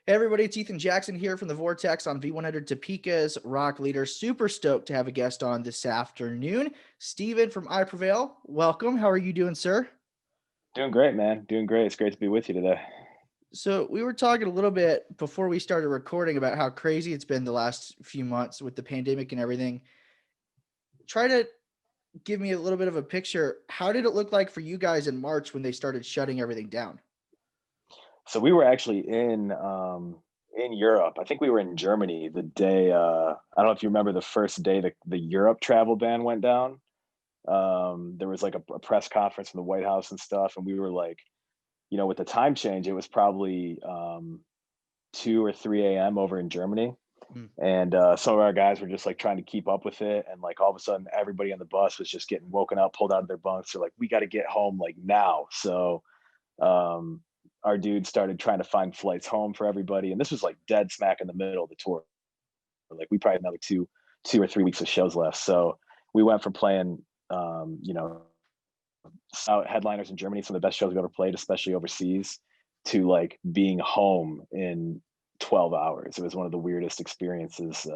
Hey everybody, it's Ethan Jackson here from the Vortex on V100 Topeka's Rock Leader. Super stoked to have a guest on this afternoon. Steven from I Prevail, welcome. How are you doing, sir? Doing great, man. Doing great. It's great to be with you today. So we were talking a little bit before we started recording about how crazy it's been the last few months with the pandemic and everything. Try to give me a little bit of a picture. How did it look like for you guys in March when they started shutting everything down? So we were actually in Europe. I think we were in Germany the day I don't know if you remember the first day the Europe travel ban went down. There was like a press conference from the White House and stuff, and we were like, with the time change, it was probably 2 or 3 a.m. over in Germany. Mm. And some of our guys were just like trying to keep up with it. And like all of a sudden everybody on the bus was just getting woken up, pulled out of their bunks. They're like, we got to get home like now. So um, our dude started trying to find flights home for everybody, and this was like dead smack in the middle of the tour. Like we probably had another two or 3 weeks of shows left, so we went from playing, headliners in Germany, some of the best shows we've ever played, especially overseas, to like being home in 12 hours. It was one of the weirdest experiences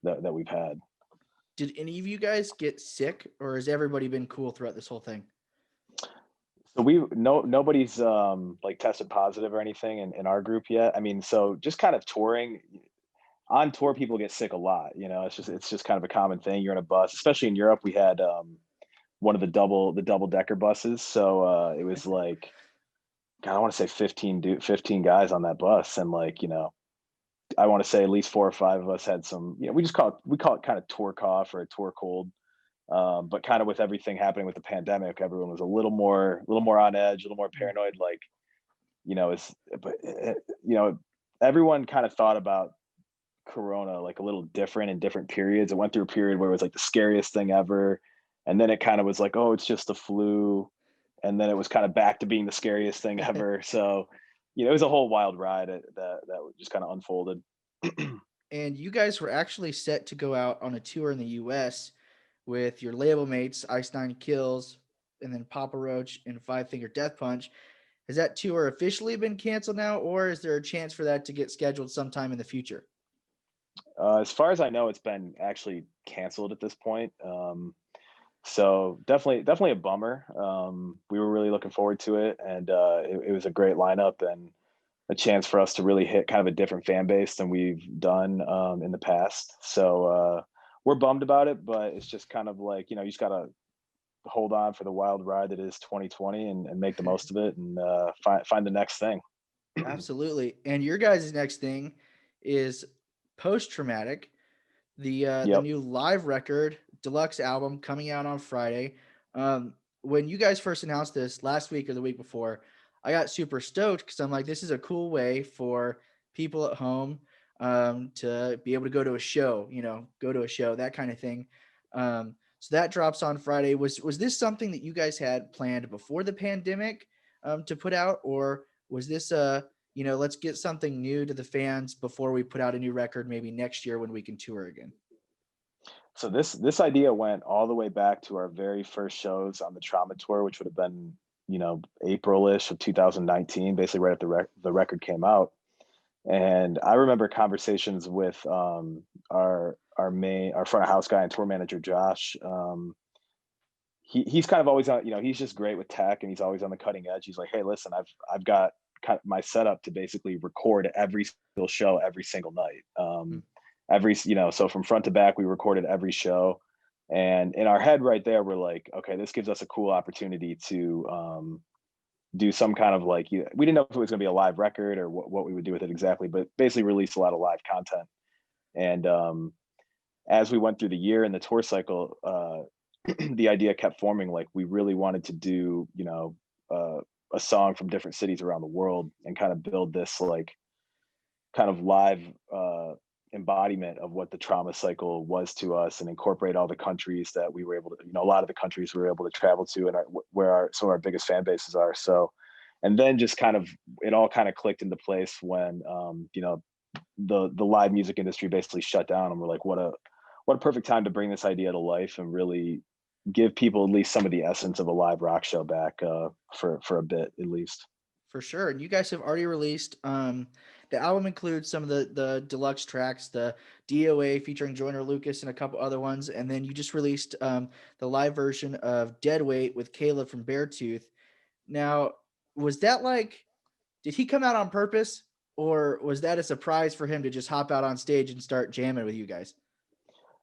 that we've had. Did any of you guys get sick, or has everybody been cool throughout this whole thing? So we no nobody's like tested positive or anything in our group yet. I mean, so just kind of touring on tour, people get sick a lot. It's just kind of a common thing. You're in a bus, especially in Europe. We had one of the double decker buses, so it was like, God, I want to say 15 guys on that bus, and like I want to say at least 4 or 5 of us had some. We call it kind of tour cough or a tour cold. But kind of with everything happening with the pandemic, everyone was a little more on edge, a little more Mm. paranoid. Like, it's but everyone kind of thought about Corona like a little different in different periods. It went through a period where it was like the scariest thing ever, and then it kind of was like, oh, it's just the flu, and then it was kind of back to being the scariest thing ever. So, it was a whole wild ride that just kind of unfolded. And you guys were actually set to go out on a tour in the US with your label mates, Ice Nine Kills, and then Papa Roach and Five Finger Death Punch. Has that tour officially been canceled now, or is there a chance for that to get scheduled sometime in the future? As far as I know, it's been actually canceled at this point. So definitely a bummer. We were really looking forward to it, and it was a great lineup and a chance for us to really hit kind of a different fan base than we've done in the past. So we're bummed about it, but it's just kind of like, you just gotta hold on for the wild ride that is 2020, and make the most of it, and find the next thing. Absolutely. And your guys' next thing is Post Traumatic, the Yep. new live record deluxe album coming out on Friday. When you guys first announced this last week or the week before, I got super stoked because I'm like, this is a cool way for people at home to be able to go to a show, go to a show, that kind of thing. So that drops on Friday. Was this something that you guys had planned before the pandemic to put out, or was this let's get something new to the fans before we put out a new record maybe next year when we can tour again? So this idea went all the way back to our very first shows on the Trauma tour, which would have been, April-ish of 2019, basically right after the record came out. And I remember conversations with our front of house guy and tour manager Josh. He's kind of always on. He's just great with tech, and he's always on the cutting edge. He's like, hey, listen, I've got my setup to basically record every single show every single night. Mm. So from front to back, we recorded every show, and in our head right there, we're like, okay, this gives us a cool opportunity to do some kind of like, we didn't know if it was going to be a live record or what we would do with it exactly, but basically release a lot of live content. And as we went through the year and the tour cycle, the idea kept forming. Like, we really wanted to do, a song from different cities around the world, and kind of build this like kind of live embodiment of what the trauma cycle was to us, and incorporate all the countries that we were able to, a lot of the countries we were able to travel to, and where some of our biggest fan bases are. So, and then just kind of, it all kind of clicked into place when, the live music industry basically shut down, and we're like, what a perfect time to bring this idea to life and really give people at least some of the essence of a live rock show back, for a bit at least. For sure. And you guys have already released The album includes some of the deluxe tracks, the DOA featuring Joyner Lucas and a couple other ones, and then you just released the live version of Deadweight with Caleb from Beartooth. Now, was that like, did he come out on purpose, or was that a surprise for him to just hop out on stage and start jamming with you guys?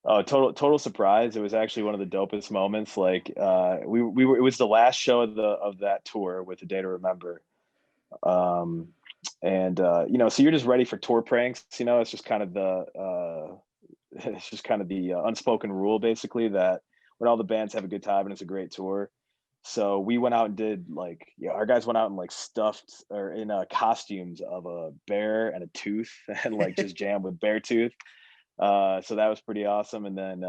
Oh, total surprise. It was actually one of the dopest moments. Like we were, it was the last show of that tour with A Day to Remember. Um and so you're just ready for tour pranks, it's just kind of the it's just kind of the unspoken rule basically that when all the bands have a good time and it's a great tour. So we went out and did like, our guys went out and like stuffed or in costumes of a bear and a tooth and like just jammed with bear tooth. So that was pretty awesome. And then,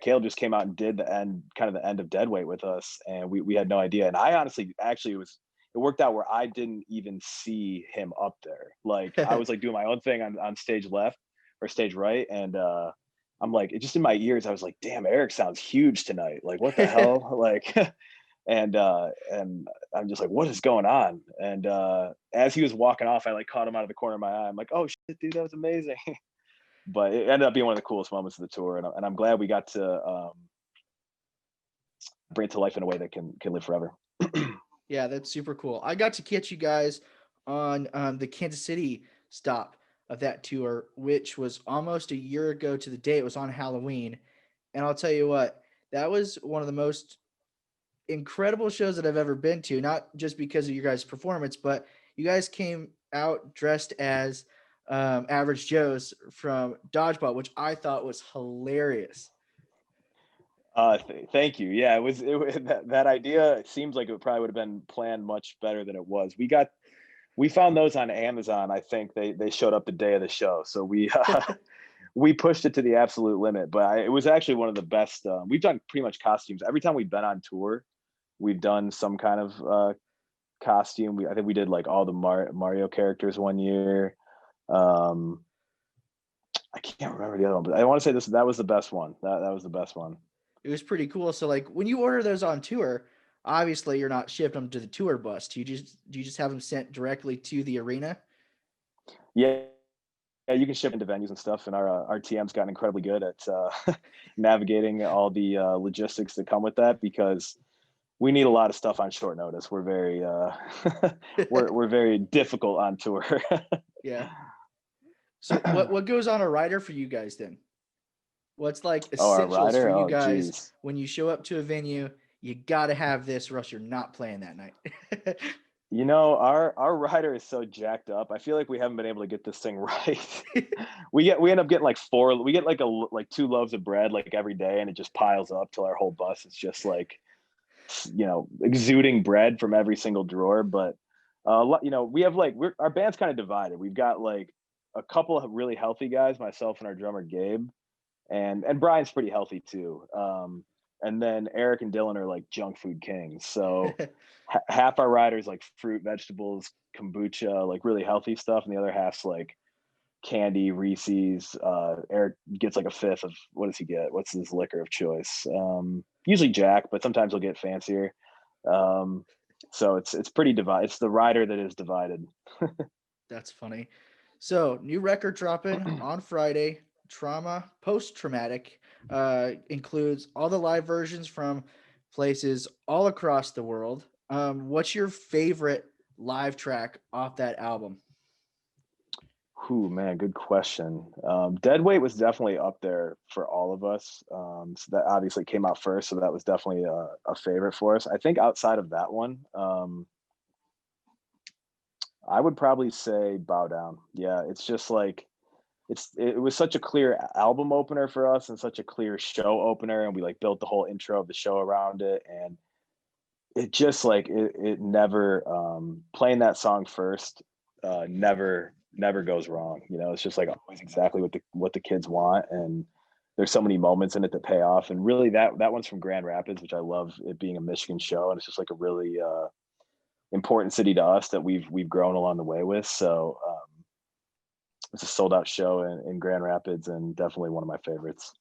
Caleb just came out and did the end of Deadweight with us, and we had no idea. And I honestly, actually, it worked out where I didn't even see him up there. Like I was like doing my own thing on stage left or stage right, and I'm like, it just in my ears, I was like, damn, Eric sounds huge tonight. Like what the hell, like. And I'm just like, what is going on? And as he was walking off, I like caught him out of the corner of my eye. I'm like, oh shit, dude, that was amazing. But it ended up being one of the coolest moments of the tour, and I'm glad we got to bring it to life in a way that can live forever. Yeah, that's super cool. I got to catch you guys on the Kansas City stop of that tour, which was almost a year ago to the day. It was on Halloween. And I'll tell you what, that was one of the most incredible shows that I've ever been to, not just because of your guys' performance, but you guys came out dressed as Average Joe's from Dodgeball, which I thought was hilarious. Thank you. Yeah, it was that idea seems like it probably would have been planned much better than it was. We found those on Amazon. I think they showed up the day of the show, so we we pushed it to the absolute limit. But it was actually one of the best. We've done pretty much costumes every time we've been on tour. We've done some kind of costume. I think we did like all the Mario characters one year. Um, I can't remember the other one, but I want to say that was the best one. That was the best one. It was pretty cool. So like when you order those on tour, obviously you're not shipping them to the tour bus. Do you just have them sent directly to the arena? Yeah, you can ship into venues and stuff, and our TM's gotten incredibly good at navigating all the logistics that come with that because we need a lot of stuff on short notice. We're very we're very difficult on tour. Yeah. So what goes on a rider for you guys then? What's like Oh, our essentials for rider. you Oh, guys geez. when you show up to a venue? You got to have this, or else you're not playing that night. Our rider is so jacked up. I feel like we haven't been able to get this thing right. We end up getting like four. We get like two loaves of bread like every day, and it just piles up till our whole bus is just like exuding bread from every single drawer. But we have like our band's kind of divided. We've got like a couple of really healthy guys, myself and our drummer Gabe, and Brian's pretty healthy too. And then Eric and Dylan are like junk food kings. So half our riders like fruit, vegetables, kombucha, like really healthy stuff, and the other half's like candy, Reese's. Eric gets like a fifth of, what does he get? What's his liquor of choice? Usually Jack, but sometimes he'll get fancier. So it's pretty divided. It's the rider that is divided. That's funny. So new record dropping on Friday. Trauma Post Traumatic includes all the live versions from places all across the world. What's your favorite live track off that album? Whew, man, good question. Deadweight was definitely up there for all of us. So that obviously came out first, so that was definitely a favorite for us. I think outside of that one, I would probably say Bow Down. Yeah, it's just like it was such a clear album opener for us and such a clear show opener, and we like built the whole intro of the show around it, and it just like it never playing that song first never goes wrong. It's just like always exactly what the kids want, and there's so many moments in it that pay off. And really that one's from Grand Rapids, which I love, it being a Michigan show, and it's just like a really important city to us that we've grown along the way with. So it's a sold out show in Grand Rapids, and definitely one of my favorites.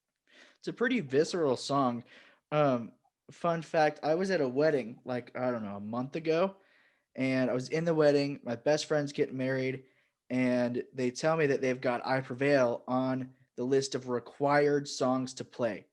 It's a pretty visceral song. Um, Fun fact: I was at a wedding like I don't know a month ago, and I was in the wedding. My best friend's getting married, and they tell me that they've got I Prevail on the list of required songs to play.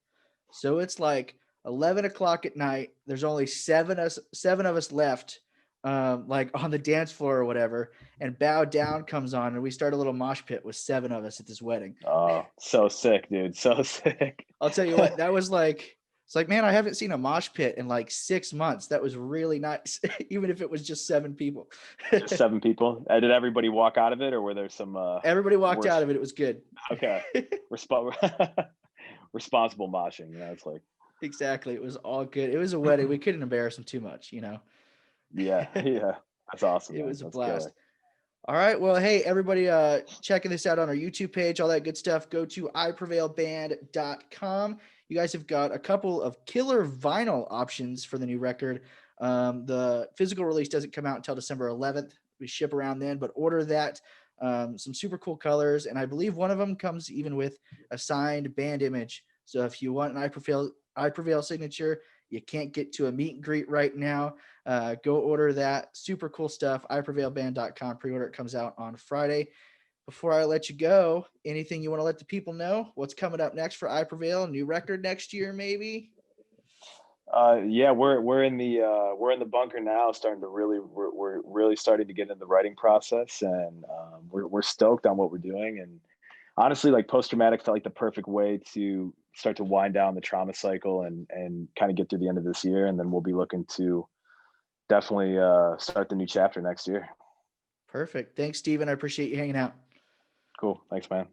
So it's like 11 o'clock at night. There's only seven of us left, like on the dance floor or whatever. And Bow Down comes on, and we start a little mosh pit with seven of us at this wedding. Oh, so sick, dude. So sick. I'll tell you what, that was like, it's like, man, I haven't seen a mosh pit in like 6 months. That was really nice, even if it was just 7 people. Just 7 people. Did everybody walk out of it, or were there some Everybody walked worse? out of it. It was good. Okay. Responsible moshing. You know, it's like, Exactly. It was all good. It was a wedding. We couldn't embarrass them too much, you know. yeah. That's awesome. It Man. was a That's blast. killer. All right. Well, hey, everybody, checking this out on our YouTube page, all that good stuff. Go to iprevailband.com. You guys have got a couple of killer vinyl options for the new record. The physical release doesn't come out until December 11th. We ship around then, but order that. Some super cool colors. And I believe one of them comes even with a signed band image. So if you want an I Prevail signature, you can't get to a meet and greet right now. Go order that. Super cool stuff. iprevailband.com. Pre-order. It comes out on Friday. Before I let you go, anything you want to let the people know? What's coming up next for I Prevail? New record next year, maybe? Yeah, we're in the bunker now, starting to we're really starting to get in the writing process, and we're stoked on what we're doing. And honestly, like post traumatic felt like the perfect way to start to wind down the trauma cycle and kind of get through the end of this year, and then we'll be looking to definitely start the new chapter next year. Perfect. Thanks, Steven. I appreciate you hanging out. Cool. Thanks, man.